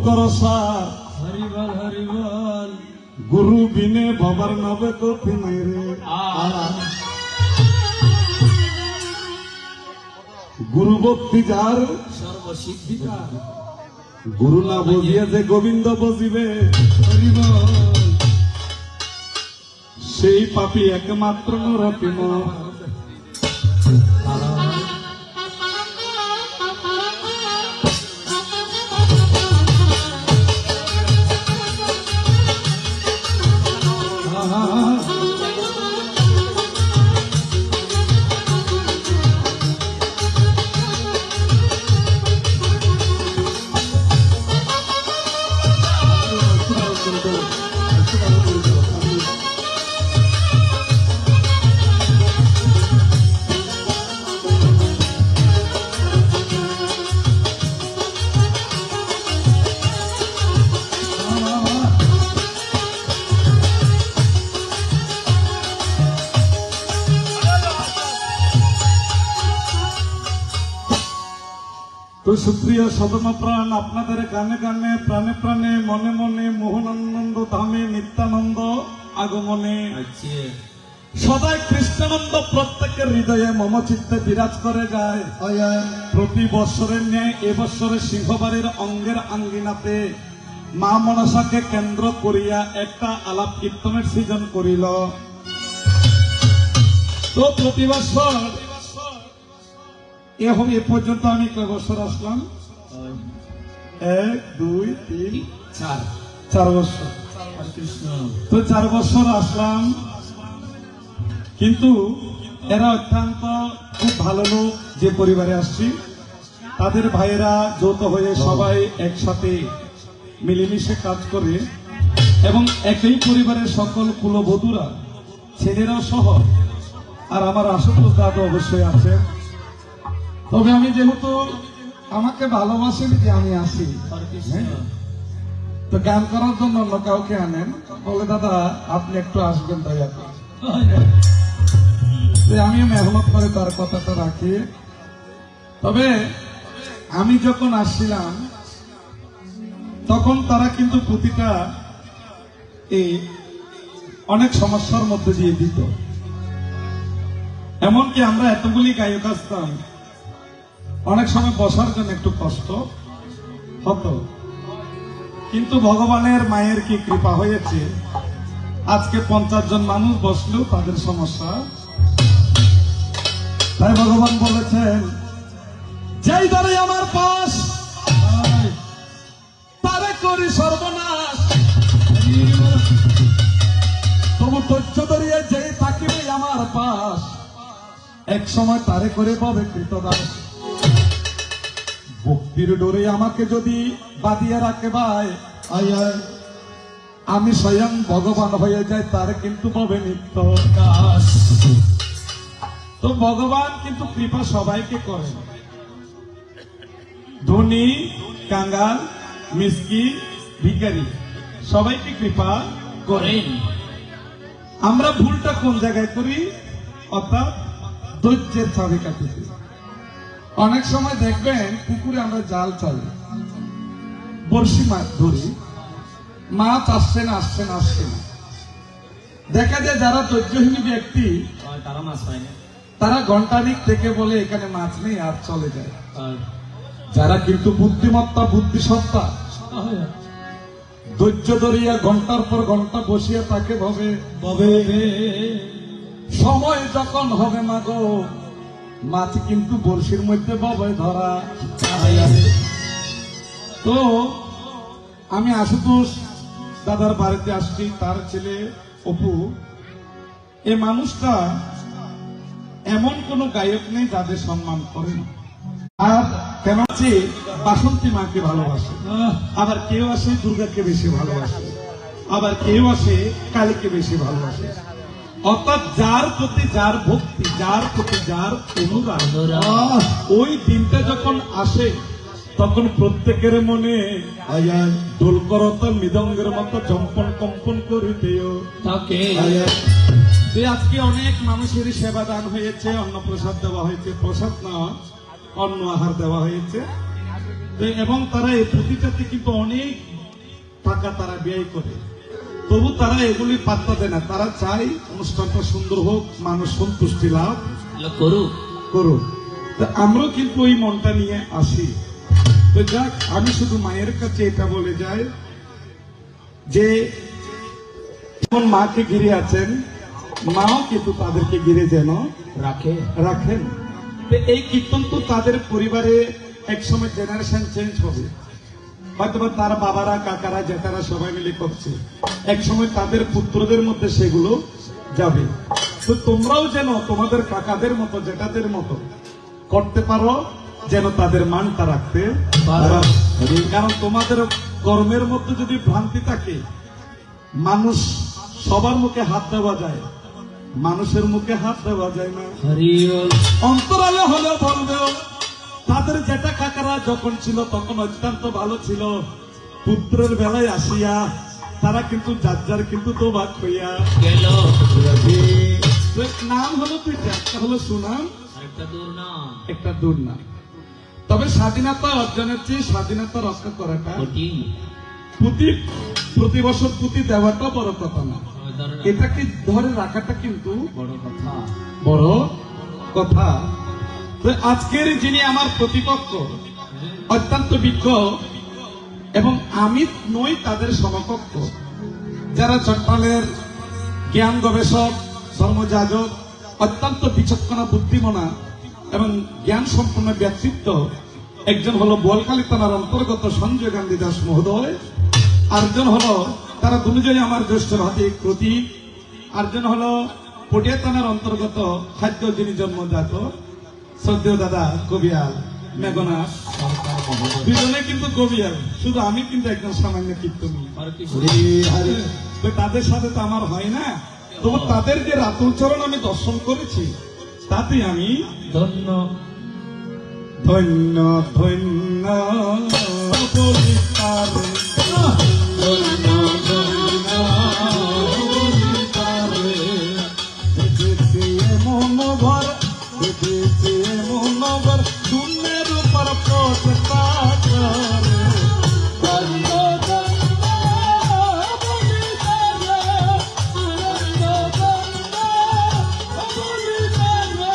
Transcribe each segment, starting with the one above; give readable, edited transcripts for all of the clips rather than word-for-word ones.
কর সার হরিবল হরিবল গুরু বিনে বাবার নবে কপি নাই রে গুরু ভক্তি যার সর্বসিদ্ধিকার গুরু না বুঝিয়ে যে গোবিন্দ বুঝিবে হরিবল সেই পাপী একমাত্র নরপিম তো সুপ্রিয় সদমা প্রাণ, আপনাদের গানে গানে প্রাণে প্রাণে মনে মনে মোহনানন্দ ধামে নিত্যানন্দ আগমনে সদাই কৃষ্ণানন্দ প্রত্যেকের হৃদয়ে মম চিত্তে বিরাজ করে যায়। প্রতি বৎসরের ন্যায় এবছরে সিংহবাড়ির অঙ্গের আঙ্গিনাতে মা মনসাকে কেন্দ্র করিয়া একটা আলাপ কীর্তনের সৃজন করিল। তো প্রতি বৎসর এ পর্যন্ত আমি কয় বছর আসলাম? 1 2 3 4 বছর। তো 4 বছর আসলাম, কিন্তু এরা অত্যন্ত খুব ভালো লোক। যে পরিবারে আসছি তাদের ভাইয়েরা যৌথ হয়ে সবাই একসাথে মিলেমিশে কাজ করে এবং একই পরিবারের সকল কুলবধূরা ছেলেরাও সহ, আর আমার আশুতোষ দাদা অবশ্যই আছে। তবে আমি যেহেতু আমাকে ভালোবাসেন যে আমি আসি, তো গান করার জন্য অন্য কাউকে আনেন, বলে দাদা আপনি একটু আসবেন দয়া করে। আমি মেহনত করে তার কথাটা রাখি। তবে আমি যখন আসছিলাম তখন তারা কিন্তু প্রতিটা এই অনেক সমস্যার মধ্যে দিয়ে দিত। এমনকি আমরা এতগুলি গায়ক আসতাম, অনেক সময় বসার জন্য একটু কষ্ট হতো, কিন্তু ভগবানের মায়ের কি কৃপা হয়েছে, আজকে 50 জন মানুষ বসলেও তাদের সমস্যা। তাই ভগবান বলেছেন, যেই ধরে আমার পাশ তারে করি সর্বনাশ, তবু ধৈর্য ধরিয়ে যেই থাকিবে আমার পাশ, এক সময় তারে করে পাবে কৃতদাস। ভক্তির ডোরে আমাকে যদি বাঁধিয়ে রাখে ভাই, আমি স্বয়ং ভগবান হয়ে যাই, তার কিন্তু পাবে নিত্য দাস। তো ভগবান কিন্তু কৃপা সবাইকে করেন, ধনী কাঙ্গাল মিসকি ভিখারি সবাইকে কৃপা করেন। আমরা ভুলটা কোন জায়গায় করি? অর্থাৎ ধৈর্যের চাবি কাটিতে। অনেক সময় দেখবেন পুকুরে আমরা জাল চালি, বড়শি মাছ ধরি, মাছ আসছে না আসছে না আসছে না। দেখা যায় যারা ধৈর্যহীন ব্যক্তি তারা মাছ পায় না, তারা ঘন্টানিক থেকে বলে এখানে মাছ নেই আর চলে যায়। যারা কিন্তু বুদ্ধিমত্তা বুদ্ধিসত্তা ধৈর্য ধরিয়া ঘন্টার পর ঘন্টা বসিয়া তাকে ভাবে সময় যখন হবে মাগো মাছ কিন্তু বড়শির মধ্যে ববে ধরা। তো আমি আশুতোষ দাদার বাড়িতে আসছি, তার ছেলে অপু। এ মানুষটা এমন কোন গায়ক নেই যাদের সম্মান করে না। আর কেন আছে বাসন্তী মাকে ভালোবাসে, আবার কেউ আসে দুর্গাকে বেশি ভালোবাসে, আবার কেউ আসে কালীকে বেশি ভালোবাসে। অর্থাৎ যার প্রতি যার ভক্তি, যার প্রতি যার অনুরাগ, ওই দিনটা যখন আসে তখন প্রত্যেকের মনে দোল করতাল মৃদঙ্গের মতো চম্পন কম্পন করিতেও তাকে। আজকে অনেক মানুষের সেবা দান হয়েছে, অন্ন প্রসাদ দেওয়া হয়েছে, প্রসাদ না অন্ন আহার দেওয়া হয়েছে। এবং তারা এই পুঁতিটাতে কিন্তু অনেক টাকা তারা ব্যয় করে, তবু তারা এগুলি পাত্তা দেয় না। তারা চায় অনুষ্ঠানটা সুন্দর হোক, মানুষ সন্তুষ্টি লাভ করুক। করুক। তো আমরাও কিন্তু ওই মনটা নিয়ে আসি। তো যাক, আমি শুধু মায়ের কাছে এটা বলে যাই যে যেমন মাকে ঘিরে আছেন, মাও কিন্তু তাদেরকে ঘিরে যেন রাখেন। তো এই কীর্তন তো তাদের পরিবারে একসময় জেনারেশন চেঞ্জ হবে, হয়তো তার বাবারা, কাকারা, জেঠারা সবাই মিলে করছে, একসময় তাদের পুত্রদের মধ্যে সেগুলো যাবে। তো তোমরাও যেন তোমাদের কাকাদের মতো, জেঠাদের মতো করতে পারো, যেন তাদের মানটা রাখতে পারো। কারণ তোমাদের কর্মের মধ্যে যদি ভ্রান্তি থাকে, মানুষ সবার মুখে হাত দেওয়া যায়, মানুষের মুখে হাত দেওয়া যায় না। অন্তরালে হলেও বলবেও তাদের যেটা কাকারা যখন ছিল তখন অত্যন্ত ভালো ছিল, পুত্রের বেলায় আসিয়া তারা কিন্তু যার কিন্তু তো বাক হইয়া গেল। নাম হলো দুইটা, একটা হলো সুনাম, একটা দূর নাম। তবে স্বাধীনতা অর্জনের চেয়ে স্বাধীনতা রক্ষা করাটা, প্রতি বছর পুঁতি দেওয়াটা বড় কথা না, এটাকে ধরে রাখাটা কিন্তু বড় কথা। তো আজকের যিনি আমার প্রতিপক্ষ, অত্যন্ত বিজ্ঞ, এবং আমি নই তাদের সমকক্ষ, যারা চট্টলের জ্ঞান গবেষক, ধর্মযাজক, অত্যন্ত বিচক্ষণা, বুদ্ধিমনা এবং জ্ঞান সম্পন্ন ব্যক্তিত্ব। একজন হলো বোয়ালখালী থানার অন্তর্গত সঞ্জয় গান্ধী দাস মহোদয়, আরেকজন হলো, তারা দুজনই আমার জ্যেষ্ঠ ভাতি প্রতীক, আরেকজন হলো পটিয়া থানার অন্তর্গত খাদ্য, যিনি জন্মজাত শ্রদ্ধেয় দাদা কবিয়াল মেঘনাথ। দুজনে কিন্তু কবিয়াল, শুধু আমি কিন্তু একজন সামান্য কীর্তনী। তাদের সাথে তো আমার হয় না, তবু তাদের যে রাতুল চরণ আমি দর্শন করেছি, তাতে আমি ধন্য ধন্য ধন্য বলি তারে, ধন্য ধন্য বলি তারে। দেখেছি এমন ঘর, দেখেছি এমন ঘর, শূন্যের উপর পথটা করে। ধন্য ধন্য বলি তারে, ধন্য ধন্য বলি তারে।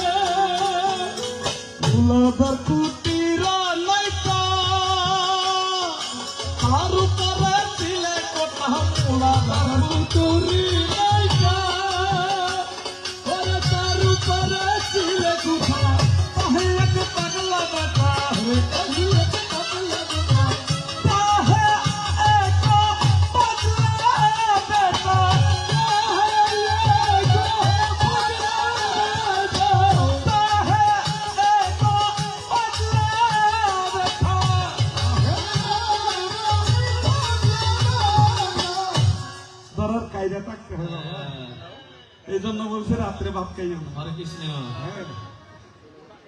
ফুলদার কুটির লাইকা আর উপরে দিলে কথা, ফুলদার কুটির লাইকা ওরে তার উপরে দিলে কথা, তাহে এক পাগলা বেটা, তাহে এক পাগলা বেটা, তাহে এক পাগলা বেটা, তাহে এক পাগলা বেটা, তাহে এক পাগলা বেটা। ধরার কায়দা থাকতে হবে, এই জন্য বলছে রাত্রে ভাত খাইও না। হরে কৃষ্ণ। হ্যাঁ।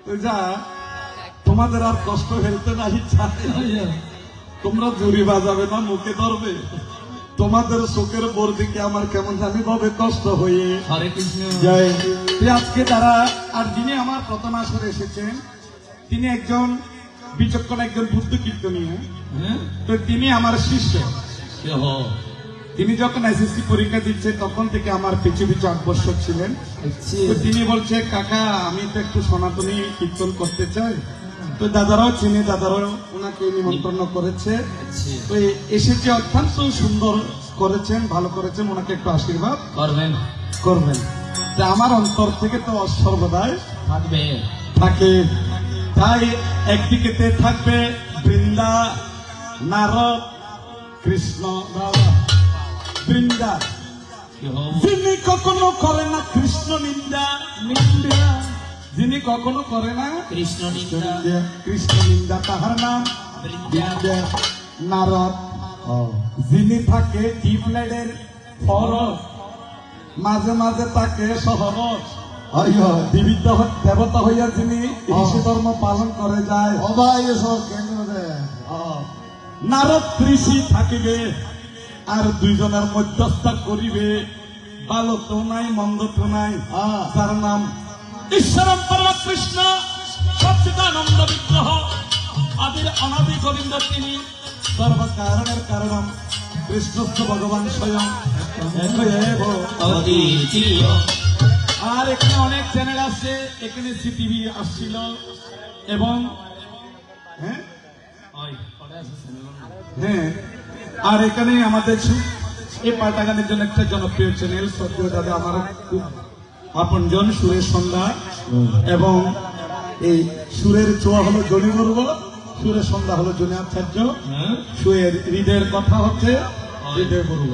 তো যা, তোমাদের আর কষ্ট ফেলতে না ইচ্ছা, তোমরা জুড়ি বাজাবে না, মুখে ধরবে, তোমাদের চোখের বোর দিকে আমার কেমন জানি ভাবে কষ্ট হয়ে হরে কৃষ্ণ। যায়। তো আজকে তারা, আর যিনি আমার প্রথম আসরে এসেছেন, তিনি একজন বিচক্ষণ, একজন বুদ্ধ কীর্তনীয়। হ্যাঁ? তো তিনি আমার শিষ্য। কেহ? তিনি যখন এসএসসি পরীক্ষা দিচ্ছে তখন থেকে আমার পিছু পিছু আকর্ষক ছিলেন। তো তিনি বলছে, কাকা আমি তো একটু সনাতনী কীর্তন করতে চাই। তো দাদারাও চিনে, দাদারাও ওনাকে নিমন্ত্রণ করেছে। তো এসেছে, অত্যন্ত সুন্দর করেছেন, ভালো করেছেন, ওনাকে একটু আশীর্বাদ করবেন। যে আমার অন্তর থেকে তো সর্বদাই থাকবে। থাকে। তাই একদিকেতে থাকবে বৃন্দা, নারদ, কৃষ্ণ, রাধা। বৃন্দা কেহ? যিনি কখনো করে না কৃষ্ণ নিন্দা, যিনি কখনো করে না কৃষ্ণ নিন্দা। কৃষ্ণ নিন্দা, তাহার নাম বৃন্দা। নারদ। যিনি থাকে টিউবলাইটের ফরজ, মাঝে মাঝে তাকে সহরজ, দেবতা হইয়া যিনি ঋষি ধর্ম পালন করে যায়। নারদ ঋষি থাকিবে, আর দুইজনের মধ্যস্থা করিবে, ভালো তো নাই মন্দ তো নাই, যার নাম ঈশ্বরম পরম কৃষ্ণ সচ্চিদানন্দ বিগ্রহ আদির অনাদি গোবিন্দ তিনি, সর্বকারণের কারণম, কৃষ্ণস্থ ভগবান স্বয়ং একএব অদ্বিতীয়। আর এখানে অনেক চ্যানেল আছে, এখানে সিটিভি আসছিল এবং হ্যাঁ ওই পরে আছে চ্যানেল। হ্যাঁ, আর এখানে আমাদের এই পাল্টা গানের জন্য একটা জনপ্রিয় চ্যানেল সত্যি দাদা আমার খুব আপনজন সুরের সন্ধ্যা, এবং এই সুরের চোয়া হলো জনি বর্গ, সুরের সন্ধ্যা হলো জনি আচার্য, হ্যাঁ সুরের হৃদয়ের কথা হচ্ছে হৃদয় বর্গ।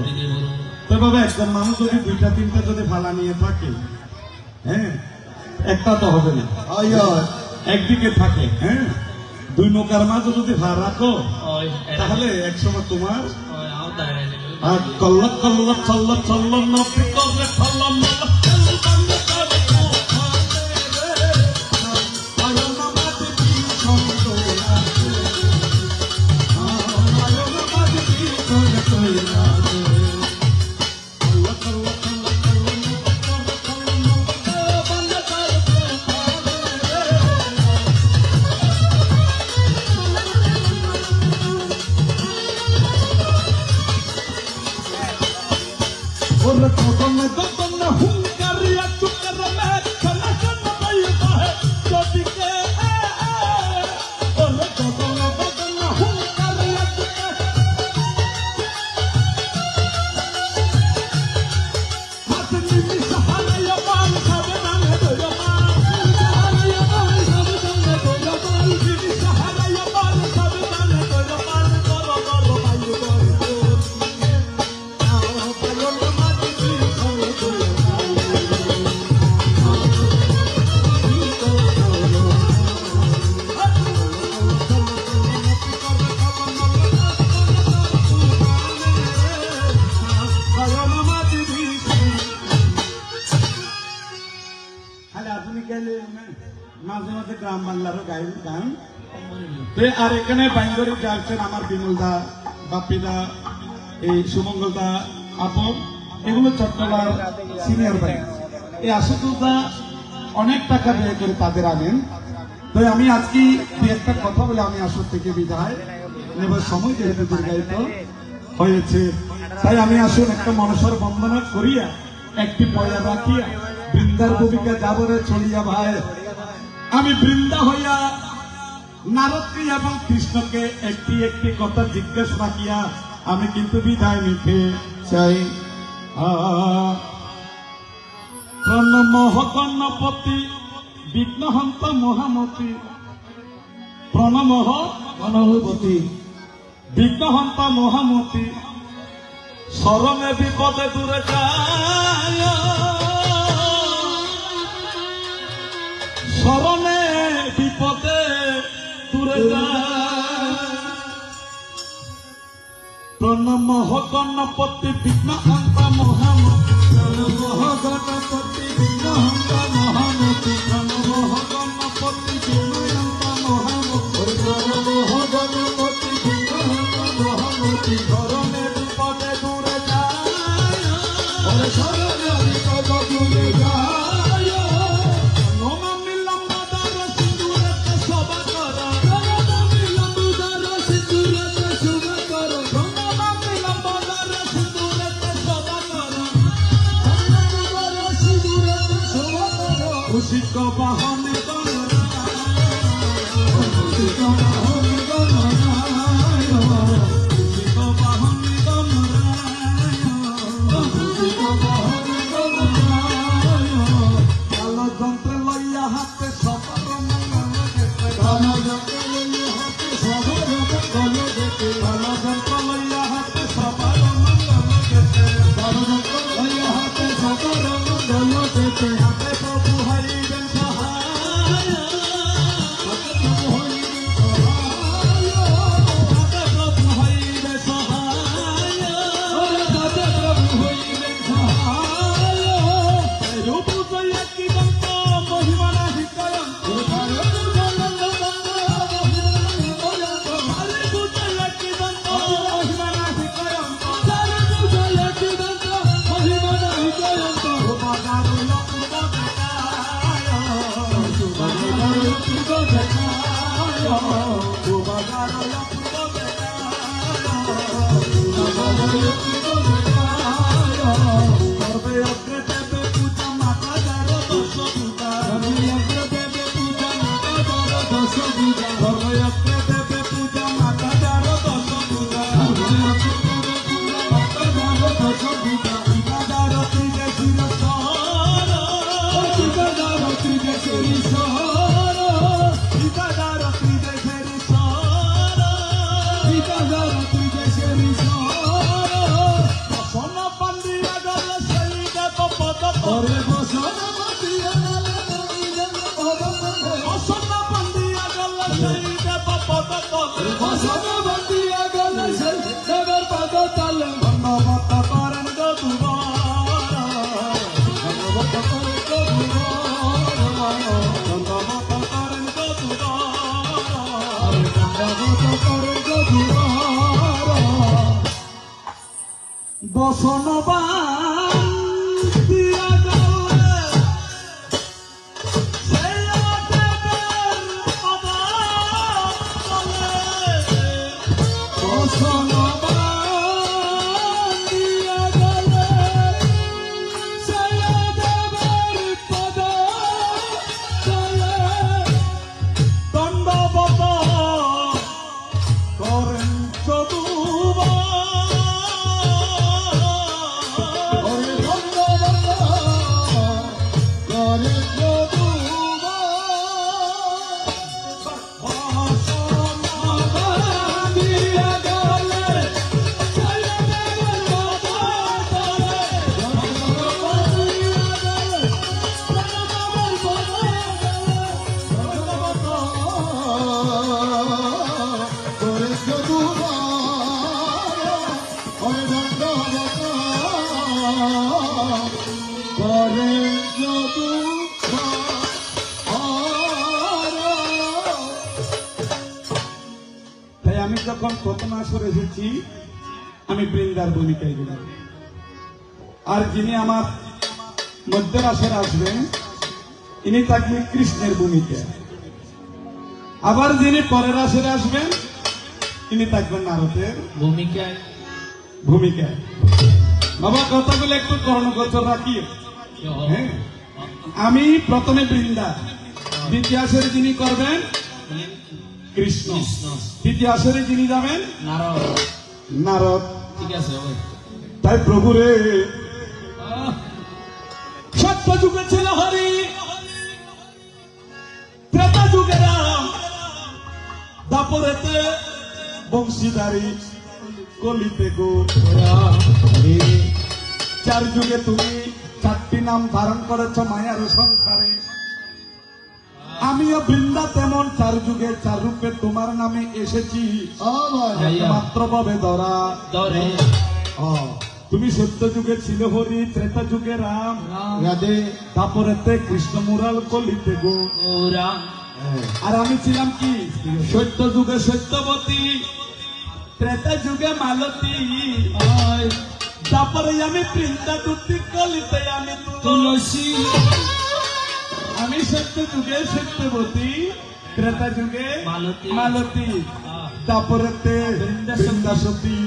তো বাবা একজন মানুষ যদি দুইটা তিনটা যদি ভালা নিয়ে থাকে, হ্যাঁ একটা তো হবে না, একদিকে থাকে, হ্যাঁ দুই নৌকার মাঝে যদি ভাড় রাখো ওই তাহলে একসময় তোমার ওই আও দাঁড়ায় নেবে। আর কল্ল কল্ল চল্ল চল্ল নব্বই করলে চল্ল ওরে কদম কদম হুঙ্কারিয়া চুকের মেঘ ছনা ছনা বাইতা হে চটিকে, ওরে কদম কদম হুঙ্কারিয়া চুকের হাত নিমি সহানায়া পান সবে নামে দয়ামান, সহানায়া পান সবে নামে দয়ামান, নিমি সহানায়া পান সবে নামে দয়ামান, করো করো বাইরে করো মাঝে মাঝে গ্রাম বাংলারও গান। আর এখানে বাইন্দরে যাচ্ছেন আমার বিমলদা, বাপিদা, এই সুমঙ্গলদা, আপন, এগুলো চট্টলার সিনিয়র ভাই। এই আশুতোষদা অনেক টাকা ব্যয় করে তাদের আনেন। তো আমি আজকে দু একটা কথা বলে আমি আসর থেকে বিদায় নেবার সময় যেহেতু দীর্ঘায়িত হয়েছে, তাই আমি আসুন একটা মনসার বন্দনা করিয়া একটি পয়লা রাখিয়া বৃন্দার ভূমিকা যাবরে চলিয়া ভাই, আমি বৃন্দা হইয়া নারদকে এবং কৃষ্ণকে একটি একটি কথা জিজ্ঞেস রাখিয়া আমি কিন্তু বিদায় নিতে চাই। প্রণমঃ গণপতি বিঘ্নহন্ত মহামতি, প্রণমঃ গণপতি বিঘ্নহন্ত মহামতি, শরণে বিপদে দূরে যায়, শরণে বিপদে দূরে যায়, প্রণমঃ গণপতি বিঘ্নহন্ত মহামতি, প্রণমঃ গণপতি বিঘ্নহন্ত মহামতি, প্রণমঃ গণপতি বিঘ্নহন্ত মহামতি, প্রণমঃ গণপতি বিঘ্নহন্ত মহামতি, শরণে বিপদে দূরে যায়, ওরে শরণে বিপদে দূরে যায়, নমামি লম্বাদার সিঁদুরেতে শোভা করো, নমামি লম্বাদার সিঁদুরেতে শোভা করো, নমামি লম্বাদার সিঁদুরেতে শোভা করো, নমামি লম্বাদার সিঁদুরেতে শোভা করো, খুশি কবা সর্বে অগ্রে দেবে পূজা মাতা যার দশ পূজা সর্বে অগ্রে দেবে পূজা মাতা যার দশ পূজা ঠিকাদার ত্রিজে শিরসর ঠিকাদার ত্রিজে শিরসর ঠিকাদার ত্রিজে শিরসর সোনা পান্ডিয়া গেল সেই দেব পদ পরে সোনা পান্ডিয়া গেল সেই দেব পদ তলে ধন্যবাদ করেন গো দুবার ধন্যবাদ করেন গো দুবার বসনবান দিয়া গেলে সেই দেবের পদ তলে বসনবান দিয়া গেলে সেই দেবের পদ তলে দণ্ডবত করেন চতুবার তাই আমি যখন প্রথম আসরে এসেছি আমি বৃন্দার ভূমিকায় গেলাম, আর যিনি আমার মধ্যের আসরে আসবেন ইনি থাকবেন কৃষ্ণের ভূমিকায়, আবার যিনি পরের আসরে আসবেন ইনি থাকবেন নারদের ভূমিকায় ভূমিকায়। বাবা কথাগুলো একটু কর্ণগোচর রাখি। হ্যাঁ, আমি প্রথমে বৃন্দা, দ্বিতীয় আসরে যিনি করবেন কৃষ্ণ, তৃতীয় আসরে যিনি যাবেন নারদ। নারদ। ঠিক আছে ওই তাই প্রভু রে সত্য যুগে ছিল হরি, ত্রেতা যুগে রাম, দাপরেতে বংশীধারী, কলিতে গো হরি। চার যুগে তুমি চারটি নাম ধারণ করেছ মায়ার সংসারে, আমিও বৃন্দা তেমন চার যুগে চার রূপে তোমার নামে এসেছি মাত্র ভাবে ধরা দরে তুমি সত্য যুগে ছিল হরি, ত্রেতা যুগে রাম, তারপরেতে কৃষ্ণ মুরাল, কলিতে গো। ওরা আর আমি ছিলাম কি সত্য যুগে সত্যবতী, ত্রেতা যুগে মালতী, তারপরে আমি বৃন্দা দুটি, কলিতে আমি তুলসী। আমি সত্য যুগে সত্যবতী, ত্রেতা যুগে মালতী। মালতী, তারপরেতে বৃন্দাসতী,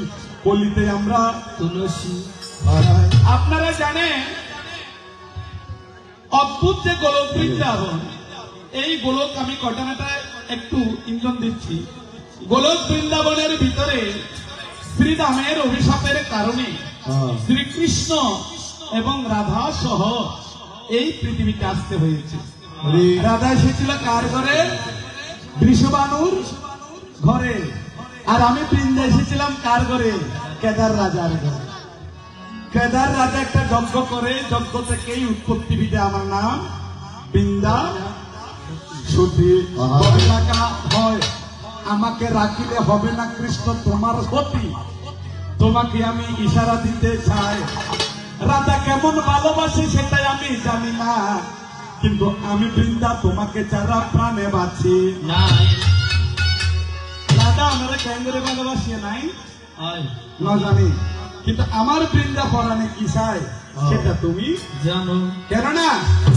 কলিতে আমরা তুলসী। আপনারা জানেন অদ্ভুত যে গোলক বৃন্দাবন, এই গোলক আমি ঘটনাটা একটু ইন্ধন দিচ্ছি। গোলক বৃন্দাবনের ভিতরে শ্রীরামের অভিশাপের কারণে শ্রীকৃষ্ণ এবং রাধা সহ এই পৃথিবীতে আসতে হয়েছে। রাধা এসেছিল কার ঘরে? বৃষবানুর ঘরে। আর আমি বৃন্দা এসেছিলাম কার ঘরে? কেদার রাজার ঘরে। কেদার রাজা একটা যজ্ঞ করে, যজ্ঞ থেকেই উৎপত্তি বিদে আমার নাম বৃন্দা সতী। রাখা হয়, আমাকে রাখিলে হবে না কৃষ্ণ তোমার সতী, তোমাকে আমি ইশারা দিতে চাই। রাধা কেমন ভালোবাসে সেটাই আমি জানি না, কিন্তু আমি বৃন্দা তোমাকে যারা প্রাণে বাঁচি। নাই রাধা আমরা কেন্দ্রে ভালোবাসিয়ে নাই হয় না জানি, কিন্তু আমার বৃন্দা পরাণে কি চাই সেটা তুমি জানো। কেননা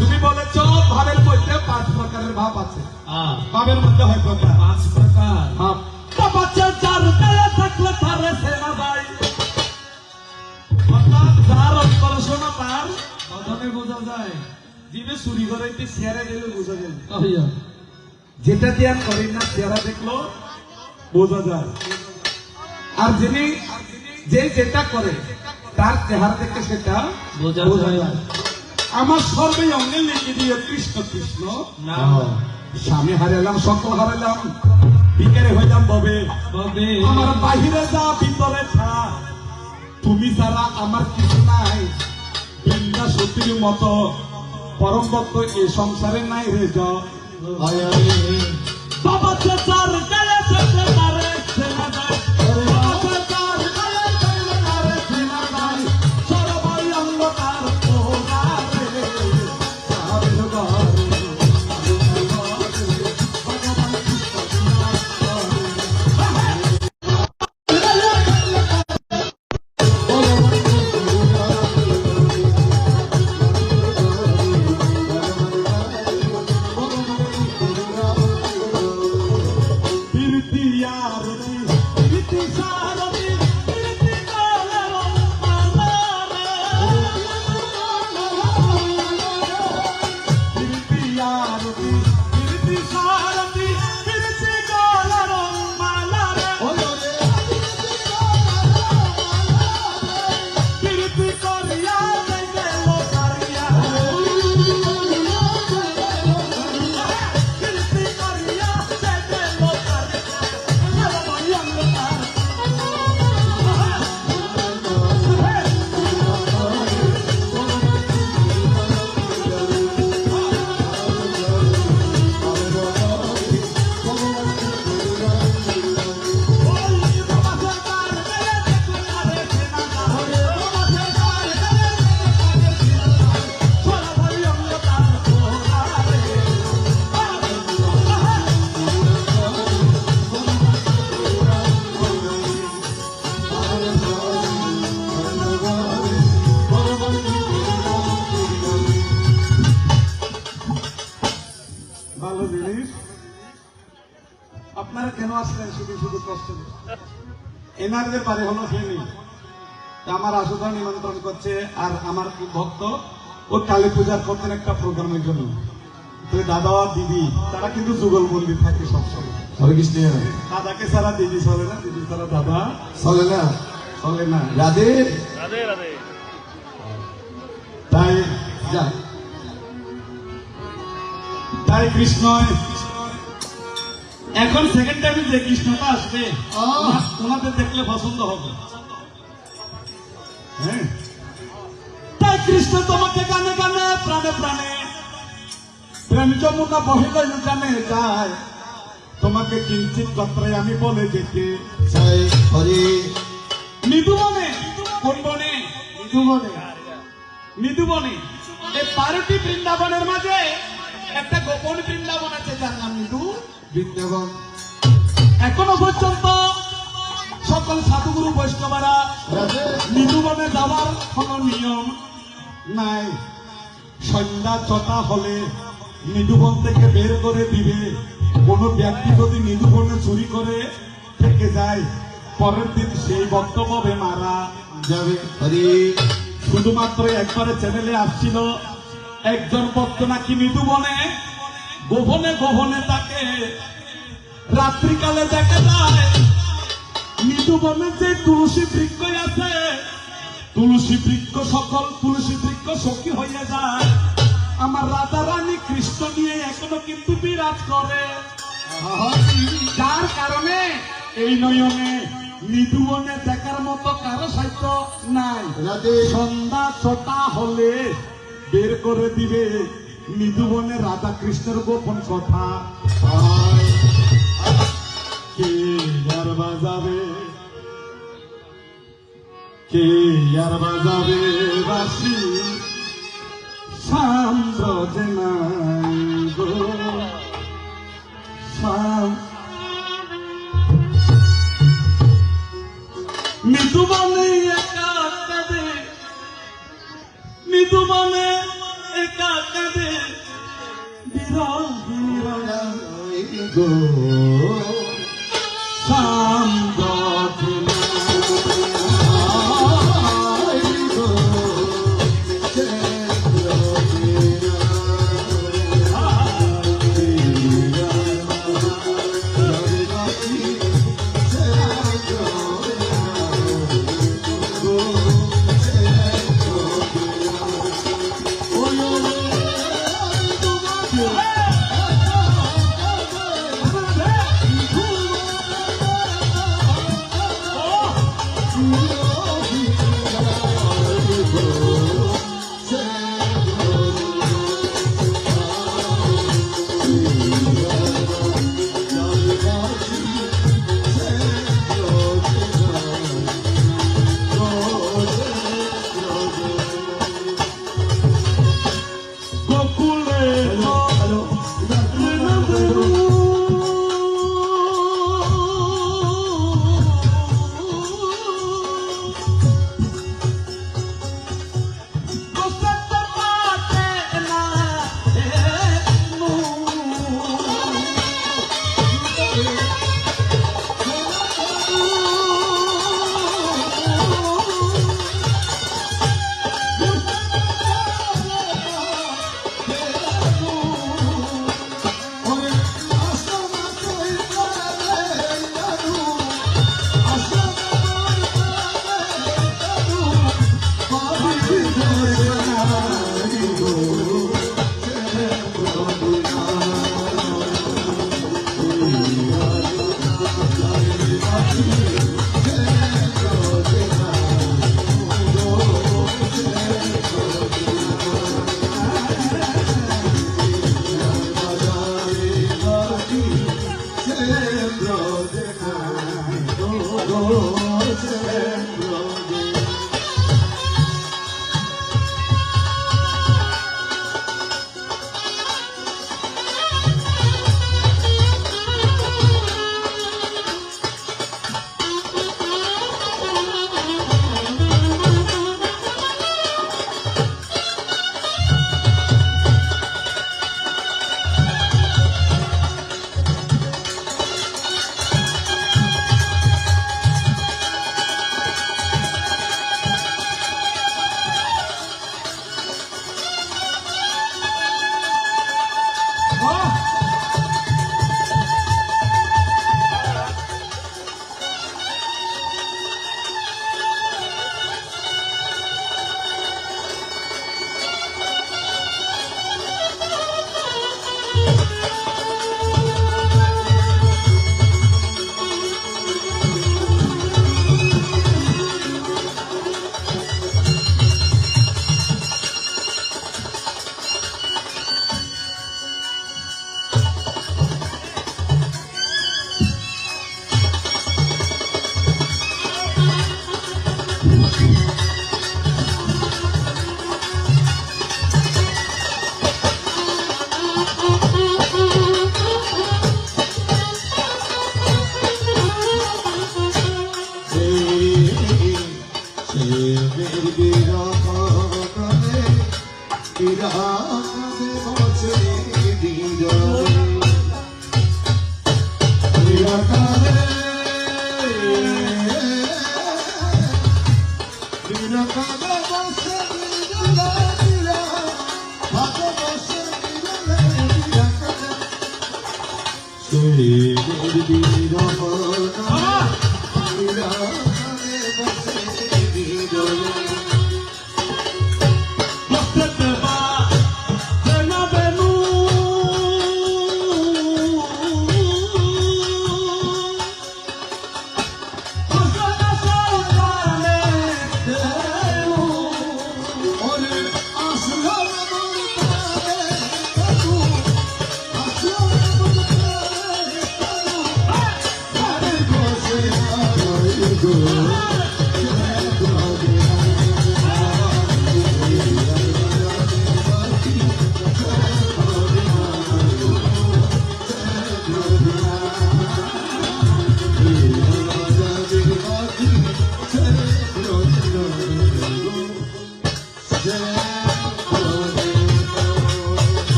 তুমি বলেছ ভাবের মধ্যে 5 প্রকারের ভাব আছে। আ ভাবের মধ্যে হয় কথা 5 প্রকার। ভাব। তা 5 তবে বোঝা যায় দিনে চুরি করাইতে চেহারা দিলে বোঝা যায় না। আইয়া যেটা দিয়ে করি না চেহারা দেখলো বোঝা যায়। আর যিনি যে যেটা করে তার চেহারা দেখে সেটা বোঝা বোঝা যায়। যায়। আমার সর্বে অঙ্গে লিখে দিয়ে কৃষ্ণ কৃষ্ণ না স্বামী হারালাম, সকল হারালাম, বিকেলে হইলাম ববে তবে আমার বাহিরে যা ভিতরে থা, তুমি ছাড়া আমার কিছু নাই। বৃন্দা সতীর মতো পরম ভক্ত এ সংসারে নাই রে যা। আয়া রে বাবা চাচার গায়ে চেপে মারে ছেনা যায়, বাবা চাচার গায়ে চেপে মারে ছেনা যায়, সরবাই অন্ধকার পোহারে, সারে ঘরে, ভগবান কৃষ্ণ ভালো জিনিস। আপনারা কেন আসলেন শুধু শুধু কষ্ট করে? এনারদের বাড়ি হলো ফেনি, আমার আশুধা নিমন্ত্রণ করছে। আর আমার কি ভক্ত ও কালী পূজার করতেন একটা প্রোগ্রামের জন্য, তো দাদা আর দিদি তারা কিন্তু যুগলবন্দি থাকে সবসময়। হরে কৃষ্ণ। দাদাকে ছাড়া দিদি চলে না, দিদি ছাড়া দাদা চলে না। চলে না। রাধে তাই যা তাই কৃষ্ণ এখন সেকেন্ড টাইমে যে কৃষ্ণটা আসবে ওনাদের দেখলে পছন্দ হবে। হ্যাঁ, তাই কৃষ্ণ তোমাকে গানে গানে প্রাণে প্রাণে প্রেম যমুনা বহিল জানে যায়, তোমাকে কিঞ্চিত কথায় আমি বলে যেতে জয় হরে মৃদু বনে, কোন বনে? মৃদু বনে। মৃদু বনে এই 12টি বৃন্দাবনের মাঝে একটা গোপন বৃন্দাবন আছে যার নাম মৃদু বৃন্দাবন। এখনো পর্যন্ত সকল সাধুগুরু বৈষ্ণবরা রাধে মৃদুবনে যাওয়ার কোন নিয়ম নাই। সন্ধ্যা 6টা হলে মৃদুবন থেকে বের করে দিবে। কোন ব্যক্তি যদি মৃদুবনে চুরি করে থেকে যায়, পরের দিন সেই বক্তব্য হবে মারা যাবে। হরে শুধুমাত্র একবারে চ্যানেলে আসছিল একজন ভক্ত নাকি মৃদুবনে গোপনে গোপনে তাকে রাত্রিকালে দেখা যায়। মৃদুবনে যে তুলসী বৃক্ষ আছে, তুলসী বৃক্ষ সকল তুলসী বৃক্ষ সখী হয়ে যায়। আমার রাধা রানী কৃষ্ণ নিয়ে এখনো কিন্তু বিরাজ করে, যার কারণে এই নয়নে মৃদুবনে দেখার মতো কারো সাধ্য নাই। রাধে সন্ধ্যা 6টা হলে বের করে দিবে মৃদুবনে রাধা কৃষ্ণের গোপন কথা। কে আর বাজাবে, কে আর বাজাবে বাসি, সান্দ্র যে নাই গো মৃদুবনে একা কাঁদে, মৃদুবনে একা কাঁদে বিরহিণীরা গো সান্দ্র যে নাই গো।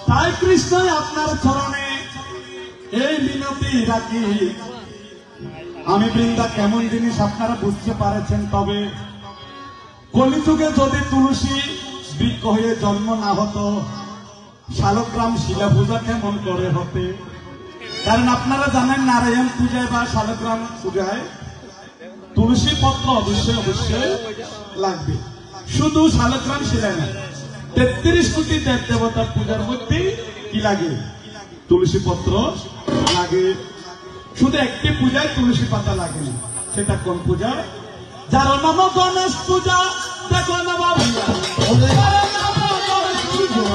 তাই কৃষ্ণ আপনার চরণে এই মিনতি রাখি আমি বৃন্দা কেমন জিনিস আপনারা বুঝতে পারেছেন। তবে কলিযুগে যদি তুলসী বৃক্ষ হয়ে জন্ম না হতো, শালগ্রাম শিলা পূজা কেমন করে হতে? কারণ আপনারা জানেন নারায়ণ পূজায় বা শালগ্রাম পূজায় তুলসী পত্র অবশ্যই অবশ্যই লাগবে। শুধু শালগ্রাম শিলা না, 33 কোটি দেব দেবতার পূজার মধ্যে কি লাগে? তুলসী পত্র লাগে। শুধু একটি পূজায় তুলসী পাতা লাগে না। সেটা কোন পূজা? যার নাম গণেশ পূজা। দেখো না বাবুরা, যার নাম গণেশ পূজা,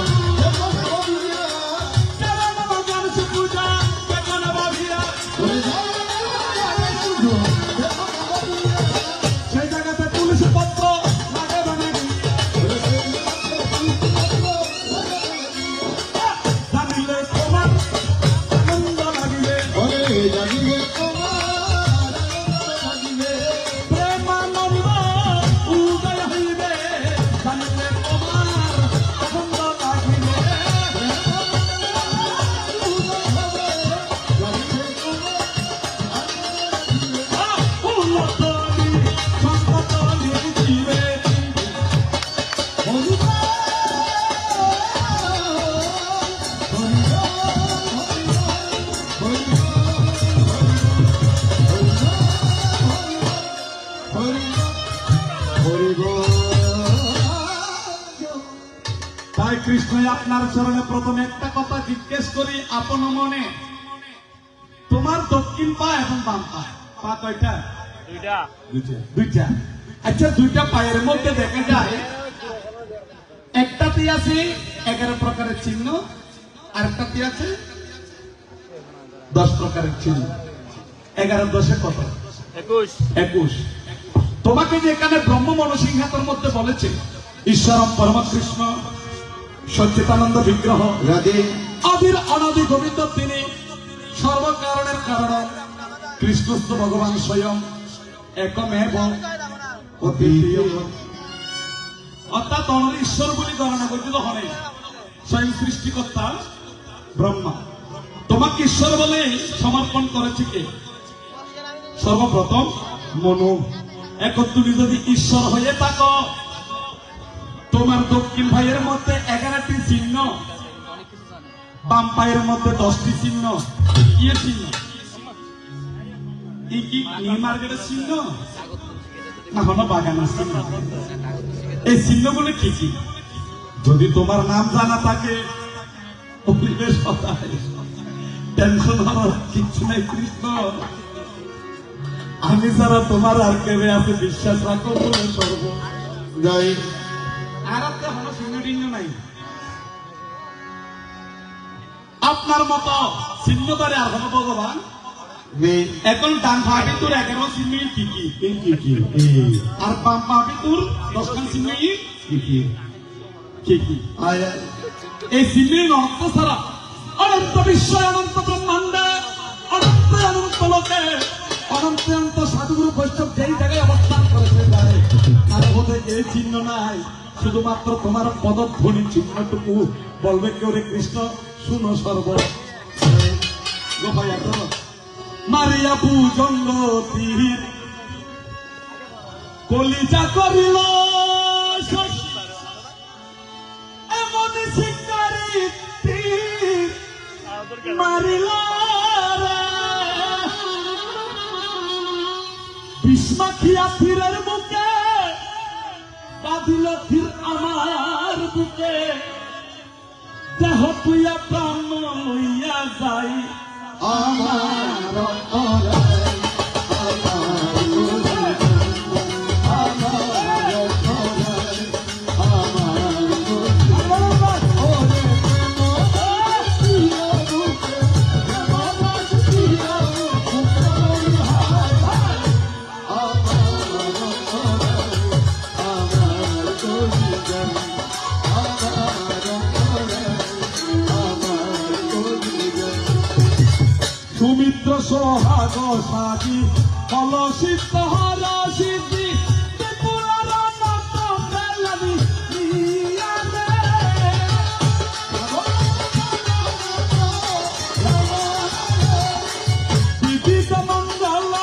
যার নাম গণেশ পূজা, দেখো না বাবুরা। সেই জায়গাতে তুলসী পত্র লাগে না নাকি? জানিলে তোমার আনন্দ লাগিবে, ওরে জানিবে তোমার লাগিবে, প্রেমানন্দ উদয় হইবে। জানিলে তোমার আনন্দ লাগিবে, উন্নতলি সন্ততলি জীবে। তাই কৃষ্ণ আপনার চরণে প্রথমে একটা কথা জিজ্ঞেস করি আপন মনে, তোমার দক্ষিণ পা এবং বাম পা, পা কয়টা? দুইটা। আচ্ছা, দুইটা পায়ের মধ্যে দেখা যায় একটাতে আছে 11 প্রকারের চিহ্ন, আর একটাতে আছে 10 প্রকারের চিহ্ন। 11 10 কত? 21। তোমাকে যে এখানে ব্রহ্ম মনসিংহাতের মধ্যে বলেছে ঈশ্বরম পরম কৃষ্ণ সচ্চিদানন্দ বিগ্রহ রাধে আদির অনাদি গোবিন্দ, তিনি সর্বকারণের কারণ, কৃষ্ণস্থ ভগবান স্বয়ং একমেব অদ্বিতীয়। অর্থাৎ অনর ঈশ্বর বলে গণনা গঠিত হনে স্বয়ং সৃষ্টিকর্তা ব্রহ্মা। তোমাকে ঈশ্বর বলে সমর্পণ করেছে কে? সর্বপ্রথম মনু। এখন তুমি যদি ঈশ্বর হয়ে থাকো, তোমার দক্ষিণ ভাইয়ের মধ্যে 11টি চিহ্ন, বাম পায়ের মধ্যে 10টি চিহ্ন। কি চিহ্ন? কি নিউ মার্কেটের চিহ্ন না হলো বাগানের চিহ্ন? এই চিহ্নগুলো কি কি? যদি তোমার নাম জানা থাকে, টেনশন হওয়ার কিচ্ছু নাই। কৃষ্ণ আমি ছাড়া তোমার আর কেবে আছে বিশ্বাস রাখো বলে সর্ব জয় আর একটা হলো চিহ্ন টিহ্ন নাই। আপনার মতো চিহ্নধারে আর হলো ভগবান। নেই এখন ডান পা ভিতর 11 চিহ্ন কি কি? আর বাম পা ভিতর 10 চিহ্ন কি কি? আয় এই চিহ্নের অর্থ ছাড়া অনন্ত বিশ্ব, অনন্ত ব্রহ্মাণ্ডে, অনন্ত অনন্ত লোকে, অনন্ত অনন্ত সাধুগুরু বৈষ্ণব যেই জায়গায় অবস্থান করেছে যায়, তার মধ্যে এই চিহ্ন নাই। শুধুমাত্র তোমার পদধ্বনি চিহ্নটুকু বলবে কেউ রে কৃষ্ণ শুনো সর্ব গোপাইয়া করো মারিয়া ভুজঙ্গ তীর কলিজা করিল শশী, এমন শিকারি তীর মারিল রে। বিষ্মাখিয়া তীরের বুকে বাঁধিল তীর আমার বুকে, দেহ তুইয়া প্রাণ লইয়া যাই আমার অরাই সুমিত্র সোহাগ সাজি কলসিত হরসিদ্ধি ত্রিপুরার নত বেলানি নিয়া রে। বিবিধ মঙ্গল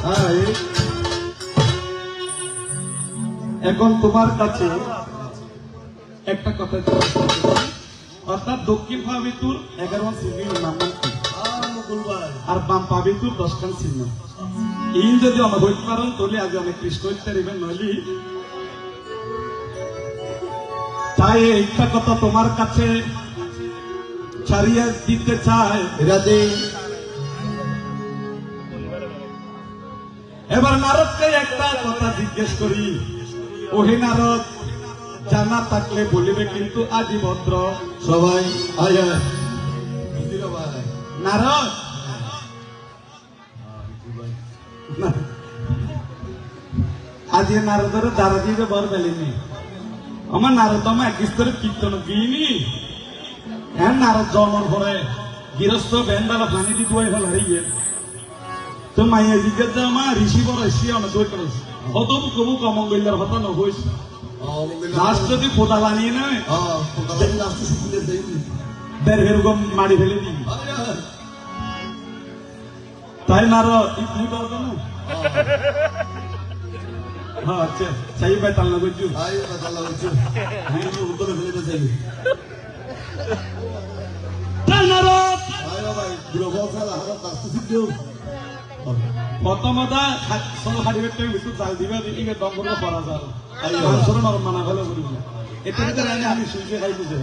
আয় এখন তোমার কাছে একটা কথা জিজ্ঞেস করতে চাই। অর্থাৎ দক্ষিণ পাবিতুর 11 চিহ্নের নাম কি? মঙ্গলবার আর বাম পাবিতুর 10 চিহ্ন। এই যদি আমার হইতে পারেন তাহলে আজ অনেক কৃষ্ণ হইতে পারিবেন, নইলে তাই একটা কথা তোমার কাছে ছাড়িয়ে দিতে চায়। রাতে এবার নারদকে একটা কথা জিজ্ঞেস করি। ওহে নারদ, জানা থাকলে বলিবে কিন্তু আজি ভদ্র। সবাই আয় আয় বুঝিল ভাই নারদ, আজি নারদের দ্বারা দিবে বর পেলিনি। আমার নারদ আমার এক স্তরে কীর্তন গিয়েনি। হ্যাঁ, নারদ জন্মর পরে গৃহস্থ বেন্দালা পানি দি দুয়াই হল হারিয়ে তো মাইয়া জিজ্ঞাসা আমার ঋষি বড় এসি অনেক দই করেছে অত কবু কমঙ্গল্যার হতা নহইস লাশ যদি কোদাল আনিয়ে নেয় দেড় এরকম মারি ফেলে দিবি। তাই নারদ তুমি পারবে না? হ্যাঁ, আচ্ছা চাই পাই তাল না করছু। তাই নারদ প্রথমত সব হারিবে ভিতর জাল দিবে এদিকে দঙ্গল করা যাল মানুষের নরম মানা ফেলে করিব না। এটা ভিতরে আমি শুনছে খাই বুঝে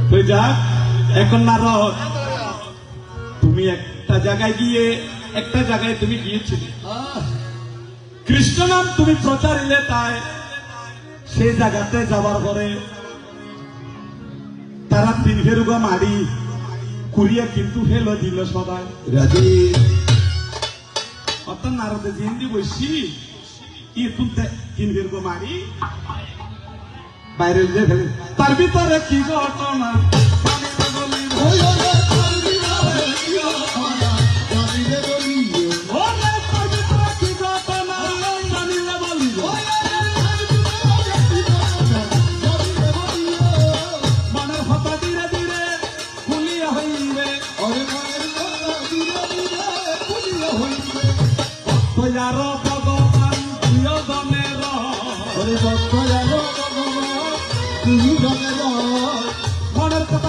তুই যাক। এখন নারদ, তুমি একটা জায়গায় তুমি গিয়েছিলে, কৃষ্ণ নাম তুমি প্রচারিলে, তাই সেই জায়গাতে যাবার পরে তারা 3 ফেরুগা মারি কুড়িয়া কিন্তু ফেলো দিল সবাই। অর্থাৎ নারদে জিন্দি বসি ই তুলতে 3 ফেরুগা মারি বাইরে যে ফেলে। তার ভিতরে কি ঘটনা ভগবান প্রিয়জনের মনের কথা